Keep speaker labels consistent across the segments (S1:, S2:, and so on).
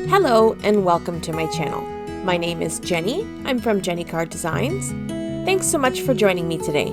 S1: Hello and welcome to my channel. My name is Jenny. I'm from jennycarddesigns. Thanks so much for joining me today.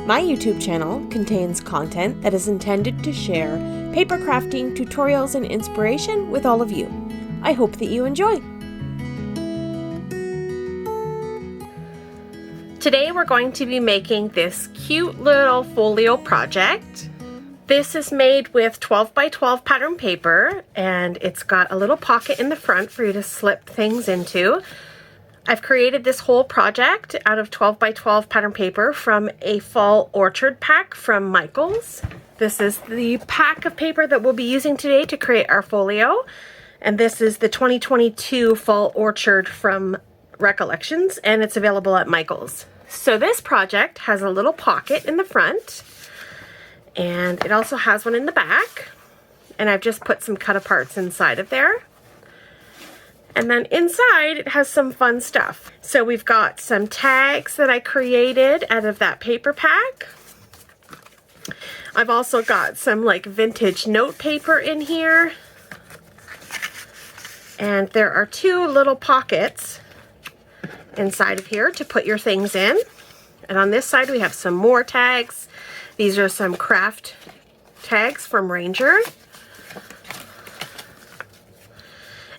S1: My YouTube channel contains content that is intended to share paper crafting tutorials and inspiration with all of you. I hope that you enjoy. Today we're going to be making this cute little folio project. This is made with 12 by 12 pattern paper, and it's got a little pocket in the front for you to slip things into. I've created this whole project out of 12 by 12 pattern paper from a fall orchard pack from Michaels. This is the pack of paper that we'll be using today to create our folio, and this is the 2022 fall orchard from Recollections, and it's available at Michaels. So this project has a little pocket in the front, and it also has one in the back, and I've just put some cut aparts inside of there. And then inside it has some fun stuff. So we've got some tags that I created out of that paper pack. I've also got some like vintage note paper in here. And there are two little pockets inside of here to put your things in. And on this side we have some more tags. These are some craft tags from Ranger.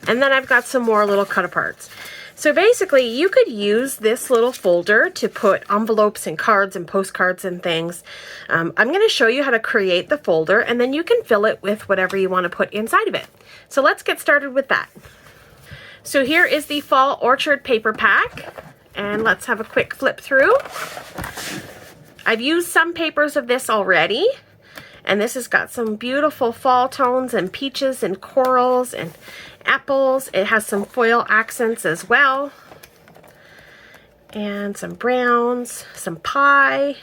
S1: And then I've got some more little cut aparts. So basically you could use this little folder to put envelopes and cards and postcards and things. I'm going to show you how to create the folder, and then you can fill it with whatever you want to put inside of it. So let's get started with that. So here is the fall orchard paper pack, and let's have a quick flip through. I've used some papers of this already, and this has got some beautiful fall tones and peaches and corals and apples. It has some foil accents as well, and some browns, some pie,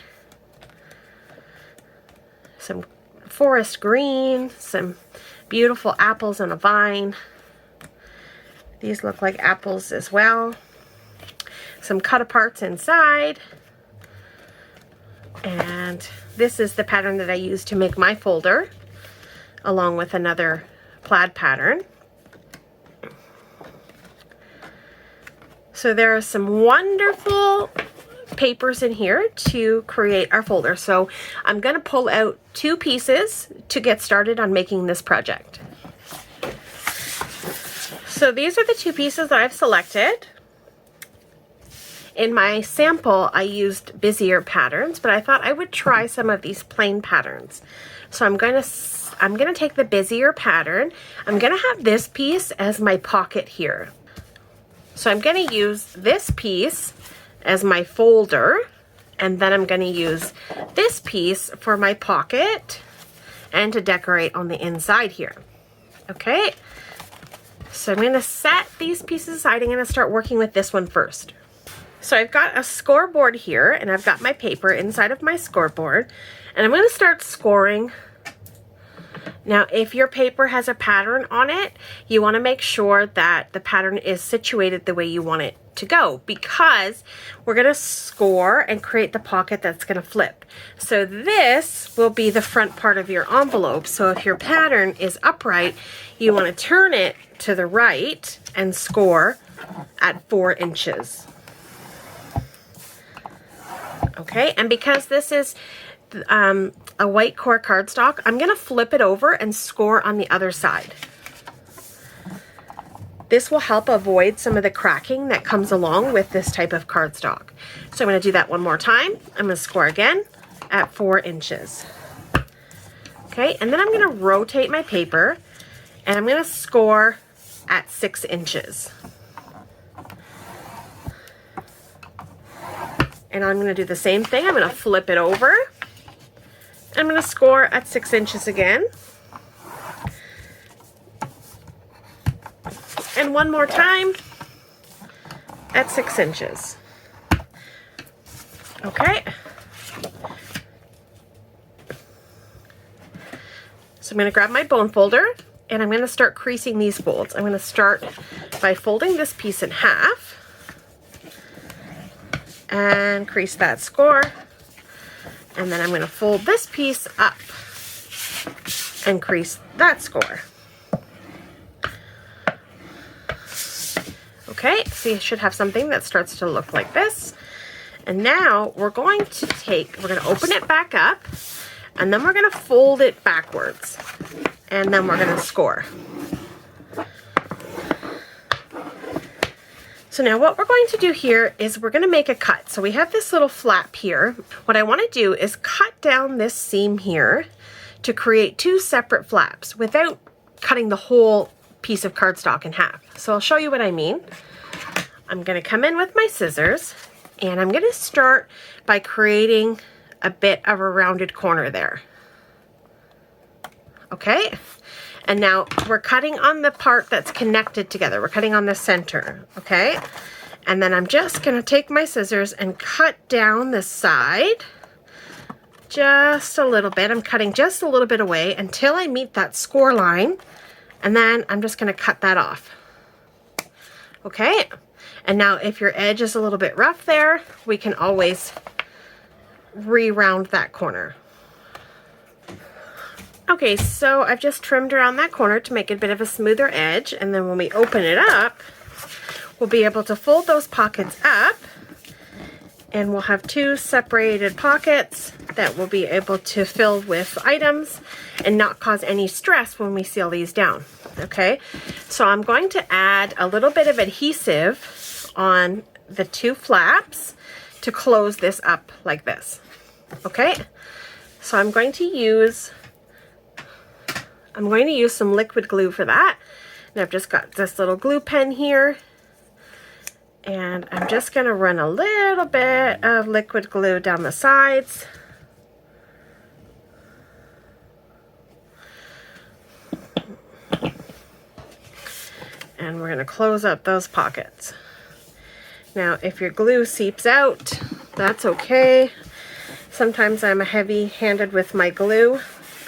S1: some forest green, some beautiful apples on a vine. These look like apples as well. Some cut aparts inside. And this is the pattern that I used to make my folder, along with another plaid pattern. So there are some wonderful papers in here to create our folder. So I'm going to pull out two pieces to get started on making this project. So these are the two pieces that I've selected. In my sample, I used busier patterns, but I thought I would try some of these plain patterns. So I'm going to take the busier pattern. I'm going to have this piece as my pocket here. So I'm going to use this piece as my folder, and then I'm going to use this piece for my pocket and to decorate on the inside here. Okay, so I'm going to set these pieces aside. I'm going to start working with this one first. So I've got a scoreboard here, and I've got my paper inside of my scoreboard, and I'm going to start scoring. Now, if your paper has a pattern on it, you want to make sure that the pattern is situated the way you want it to go, because we're going to score and create the pocket that's going to flip. So this will be the front part of your envelope. So if your pattern is upright, you want to turn it to the right and score at 4 inches. Okay, and because this is a white core cardstock, I'm going to flip it over and score on the other side. This will help avoid some of the cracking that comes along with this type of cardstock. So I'm going to do that one more time. I'm going to score again at 4 inches. Okay, and then I'm going to rotate my paper, and I'm going to score at 6 inches. And I'm going to do the same thing. I'm going to flip it over. I'm going to score at 6 inches again. And one more time at 6 inches. Okay. So I'm going to grab my bone folder, and I'm going to start creasing these folds. I'm going to start by folding this piece in half and crease that score, and then I'm going to fold this piece up and crease that score. Okay, so you should have something that starts to look like this. And now we're going to open it back up, and then we're going to fold it backwards, and then we're going to score. So now what we're going to do here is we're going to make a cut. So we have this little flap here. What I want to do is cut down this seam here to create two separate flaps without cutting the whole piece of cardstock in half. So I'll show you what I mean. I'm going to come in with my scissors, and I'm going to start by creating a bit of a rounded corner there. Okay? And now we're cutting on the part that's connected together. We're cutting on the center, okay? And then I'm just gonna take my scissors and cut down the side just a little bit. I'm cutting just a little bit away until I meet that score line. And then I'm just gonna cut that off. Okay? And now if your edge is a little bit rough there, we can always re-round that corner. Okay, so I've just trimmed around that corner to make it a bit of a smoother edge, and then when we open it up, we'll be able to fold those pockets up, and we'll have two separated pockets that we'll be able to fill with items and not cause any stress when we seal these down. Okay, so I'm going to add a little bit of adhesive on the two flaps to close this up like this. Okay, so I'm going to use some liquid glue for that. And I've just got this little glue pen here. And I'm just going to run a little bit of liquid glue down the sides. And we're going to close up those pockets. Now, if your glue seeps out, that's okay. Sometimes I'm heavy-handed with my glue.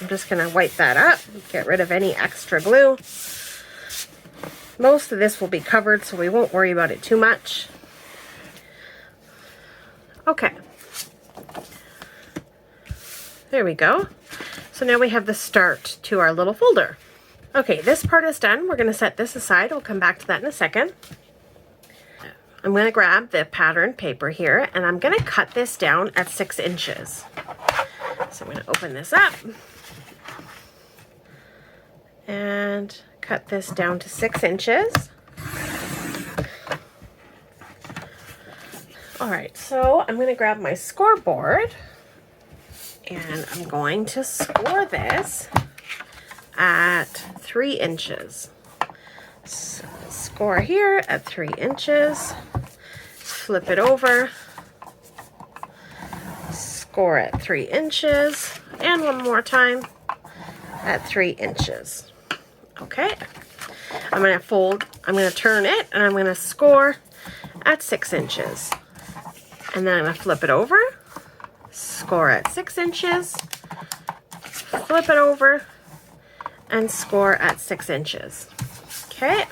S1: I'm just going to wipe that up, get rid of any extra glue. Most of this will be covered, so we won't worry about it too much. Okay. There we go. So now we have the start to our little folder. Okay, this part is done. We're going to set this aside. We'll come back to that in a second. I'm going to grab the pattern paper here, and I'm going to cut this down at 6 inches. So I'm going to open this up and cut this down to 6 inches. All right, so I'm going to grab my scoreboard, and I'm going to score this at 3 inches. So score here at 3 inches, flip it over, score at 3 inches, and one more time at 3 inches. Okay, I'm going to turn it, and I'm going to score at 6 inches. And then I'm going to flip it over, score at 6 inches, flip it over, and score at 6 inches. Okay.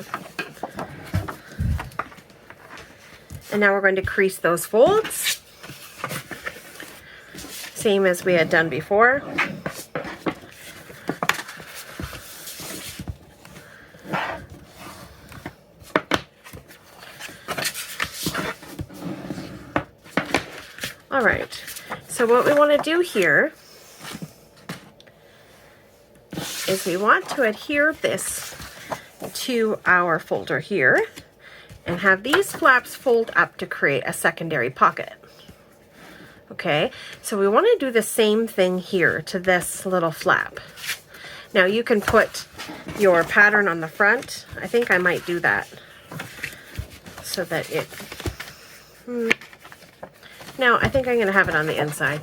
S1: And now we're going to crease those folds, same as we had done before. All right, so what we want to do here is we want to adhere this to our folder here and have these flaps fold up to create a secondary pocket. Okay, so we want to do the same thing here to this little flap. Now you can put your pattern on the front. I think I might do that so that it... No, I think I'm going to have it on the inside.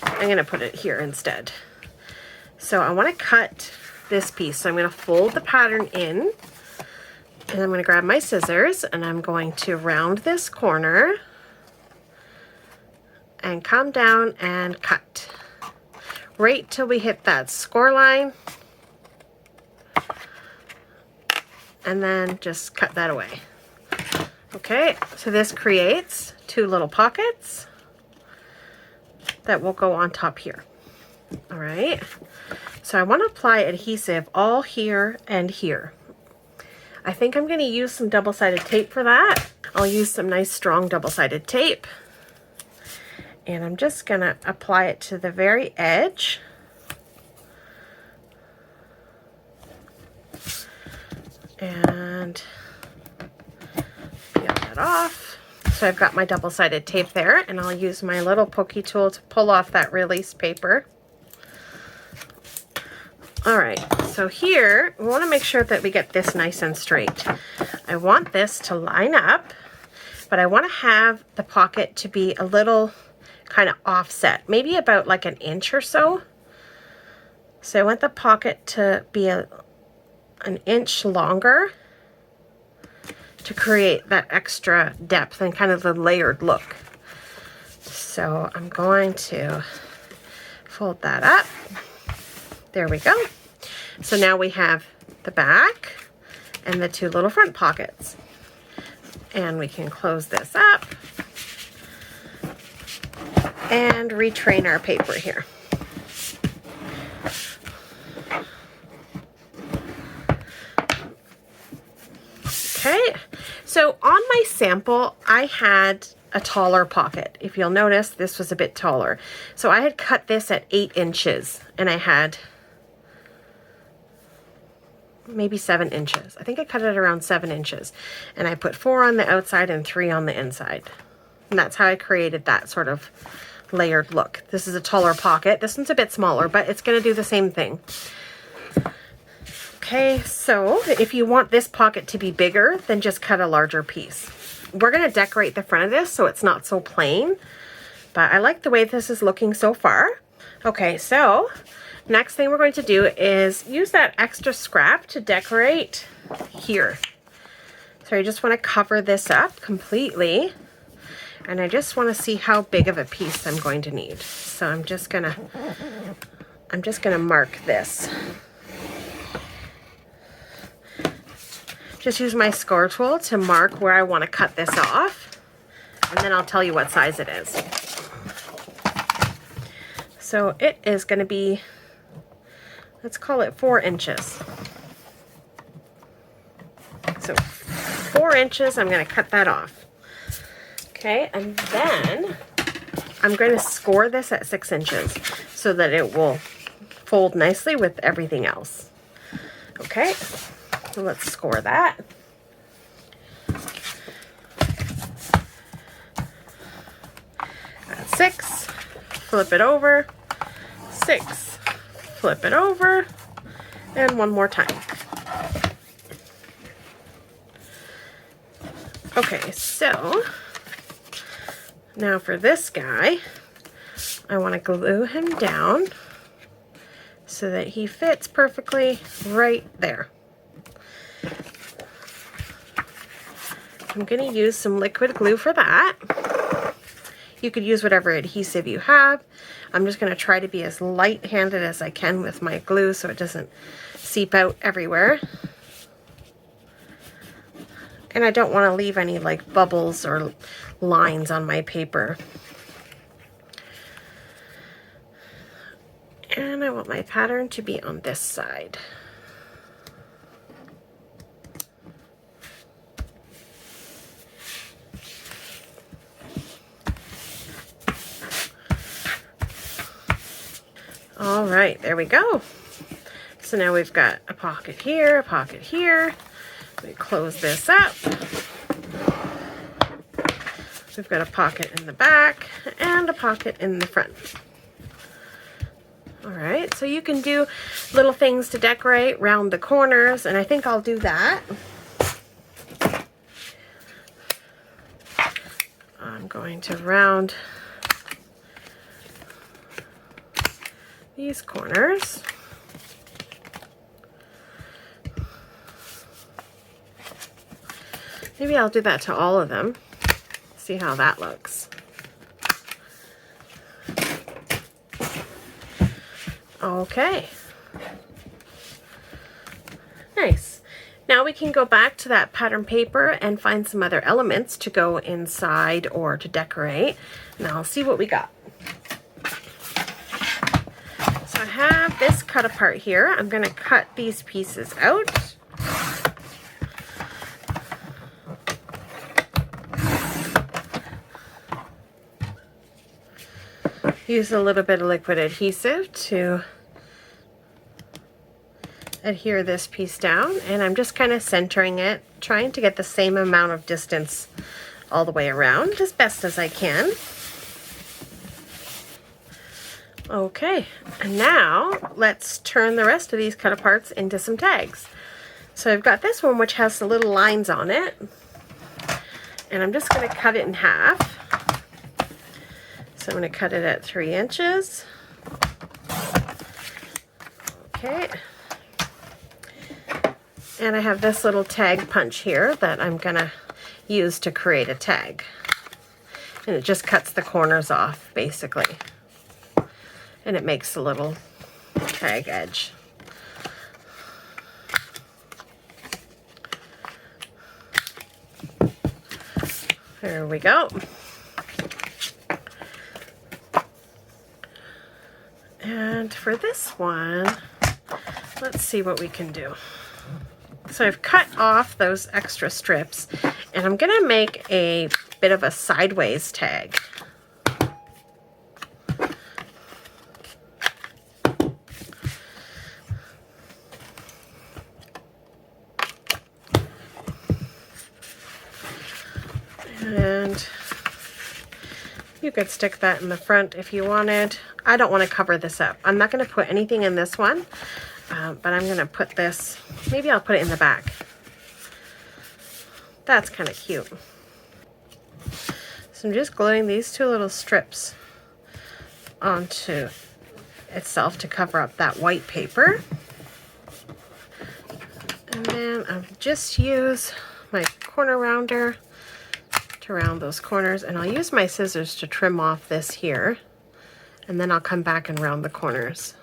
S1: I'm going to put it here instead. So I want to cut this piece. So I'm going to fold the pattern in, and I'm going to grab my scissors, and I'm going to round this corner and come down and cut right till we hit that score line, and then just cut that away. Okay, so this creates two little pockets that will go on top here. All right, so I want to apply adhesive all here and here. I think I'm going to use some double-sided tape for that. I'll use some nice strong double-sided tape. And I'm just going to apply it to the very edge. And peel that off. So I've got my double-sided tape there, and I'll use my little pokey tool to pull off that release paper. All right, so here we want to make sure that we get this nice and straight. I want this to line up, but I want to have the pocket to be a little kind of offset, maybe about like an inch or so. So I want the pocket to be an inch longer to create that extra depth and kind of the layered look. So I'm going to fold that up. There we go. So now we have the back and the two little front pockets. And we can close this up and retrain our paper here. Okay, so on my sample, I had a taller pocket. If you'll notice, this was a bit taller. So I had cut this at 8 inches, and I had maybe 7 inches. I think I cut it around 7 inches. And I put 4 on the outside and 3 on the inside. And that's how I created that sort of layered look. This is a taller pocket. This one's a bit smaller, but it's going to do the same thing. Okay, so if you want this pocket to be bigger, then just cut a larger piece. We're going to decorate the front of this so it's not so plain, but I like the way this is looking so far. Okay, so next thing we're going to do is use that extra scrap to decorate here. So I just want to cover this up completely, and I just want to see how big of a piece I'm going to need. So I'm just gonna mark this. Just use my score tool to mark where I want to cut this off, and then I'll tell you what size it is. So it is going to be, let's call it 4 inches. So 4 inches, I'm going to cut that off. Okay, and then I'm going to score this at 6 inches so that it will fold nicely with everything else. Okay. So let's score that. At 6, flip it over, 6, flip it over, and one more time. Okay, so now for this guy, I want to glue him down so that he fits perfectly right there. I'm going to use some liquid glue for that. You could use whatever adhesive you have. I'm just going to try to be as light-handed as I can with my glue so it doesn't seep out everywhere. And I don't want to leave any like bubbles or lines on my paper. And I want my pattern to be on this side. All right, there we go. So now we've got a pocket here, a pocket here. We close this up. We've got a pocket in the back and a pocket in the front. All right, so you can do little things to decorate round the corners, and I think I'll do that. I'm going to round these corners. Maybe I'll do that to all of them. See how that looks. Okay. Nice. Now we can go back to that pattern paper and find some other elements to go inside or to decorate. Now I'll see what we got. So I have this cut apart here. I'm going to cut these pieces out. use a little bit of liquid adhesive to adhere this piece down, and I'm just kind of centering it, trying to get the same amount of distance all the way around as best as I can. Okay, and now let's turn the rest of these cut aparts into some tags. So I've got this one which has the little lines on it, and I'm just going to cut it in half. So I'm going to cut it at 3 inches. Okay. And I have this little tag punch here that I'm going to use to create a tag. And it just cuts the corners off, basically. And it makes a little tag edge. There we go. And for this one, let's see what we can do. So I've cut off those extra strips, and I'm gonna make a bit of a sideways tag. And you could stick that in the front if you wanted. I don't want to cover this up. I'm not going to put anything in this one, but I'm going to put this, maybe I'll put it in the back. That's kind of cute. So I'm just gluing these two little strips onto itself to cover up that white paper. And then I'll just use my corner rounder to round those corners, and I'll use my scissors to trim off this here, and then I'll come back and round the corners.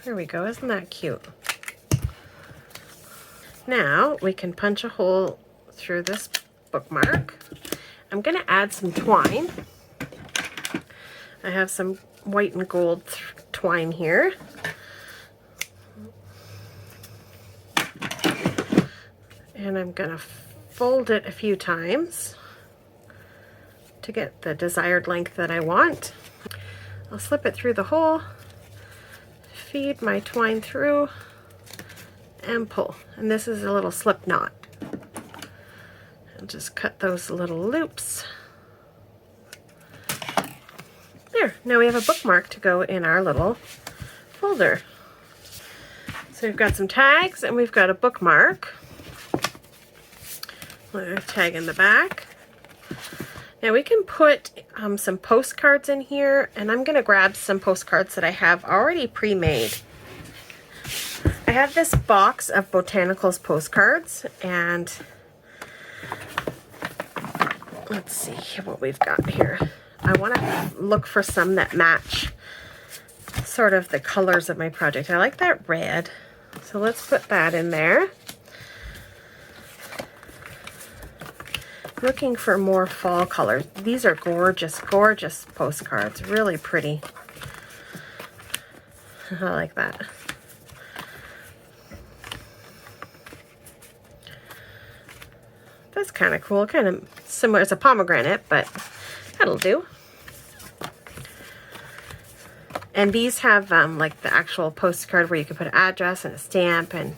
S1: There we go, isn't that cute? Now we can punch a hole through this bookmark. I'm going to add some twine. I have some white and gold twine here. And I'm going to fold it a few times to get the desired length that I want. I'll slip it through the hole, feed my twine through, and pull. And this is a little slip knot. And just cut those little loops. There, now we have a bookmark to go in our little folder. So we've got some tags and we've got a bookmark. We'll tag in the back. Now we can put some postcards in here, and I'm going to grab some postcards that I have already pre-made. I have this box of Botanicals postcards, and let's see what we've got here. I want to look for some that match sort of the colors of my project. I like that red, so let's put that in there. Looking for more fall colors. These are gorgeous, gorgeous postcards. Really pretty. I like that. That's kind of cool. Kind of similar. It's a pomegranate, but that'll do. And these have like the actual postcard where you can put an address and a stamp and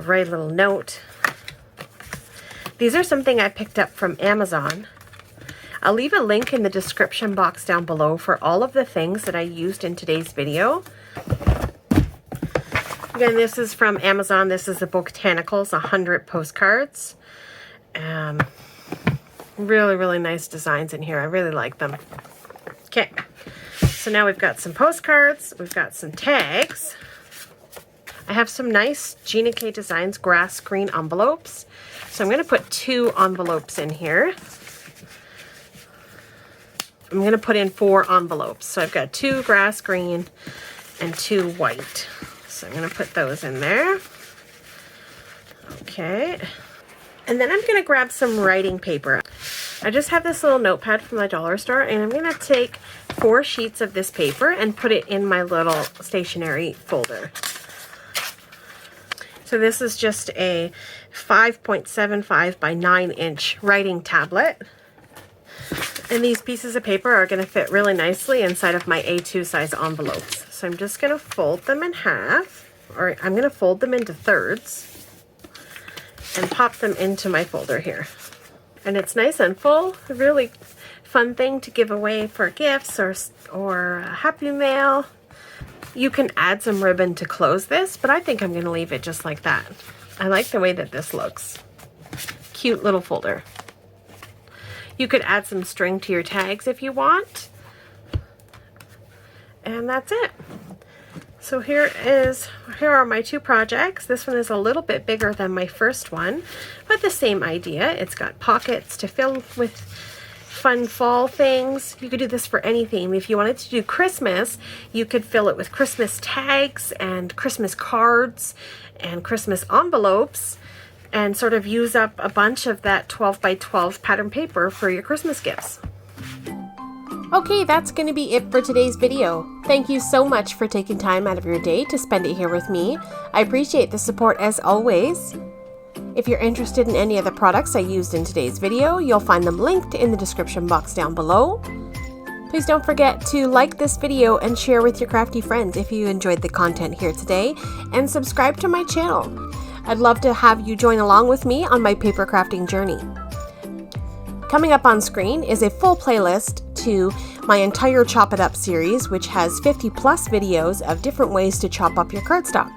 S1: write a little note. These are something I picked up from Amazon. I'll leave a link in the description box down below for all of the things that I used in today's video. Again, this is from Amazon. This is the Botanicals 100 postcards. Really, really nice designs in here. I really like them. Okay, so now we've got some postcards. We've got some tags. I have some nice jennycarddesigns grass green envelopes. So I'm going to put 2 envelopes in here. I'm going to put in 4 envelopes. So I've got 2 grass green and 2 white. So I'm going to put those in there. Okay. And then I'm going to grab some writing paper. I just have this little notepad from the dollar store, and I'm going to take 4 sheets of this paper and put it in my little stationery folder. So So this is just a 5.75 by 9-inch writing tablet. And these pieces of paper are going to fit really nicely inside of my A2 size envelopes. So I'm just going to fold them in half, or I'm going to fold them into thirds and pop them into my folder here. And it's nice and full, a really fun thing to give away for gifts or a Happy Mail. You can add some ribbon to close this, but I think I'm going to leave it just like that. I like the way that this looks. Cute little folder. You could add some string to your tags if you want. And that's it. So here are my two projects. This one is a little bit bigger than my first one, but the same idea. It's got pockets to fill with fun fall things. You could do this for any theme. If you wanted to do Christmas, you could fill it with Christmas tags and Christmas cards and Christmas envelopes and sort of use up a bunch of that 12 by 12 pattern paper for your Christmas gifts. Okay, that's going to be it for today's video. Thank you so much for taking time out of your day to spend it here with me. I appreciate the support as always. If you're interested in any of the products I used in today's video, you'll find them linked in the description box down below. Please don't forget to like this video and share with your crafty friends if you enjoyed the content here today, and subscribe to my channel. I'd love to have you join along with me on my paper crafting journey. Coming up on screen is a full playlist to my entire Chop It Up series, which has 50+ videos of different ways to chop up your cardstock.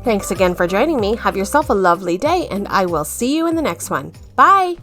S1: Thanks again for joining me. Have yourself a lovely day, and I will see you in the next one. Bye!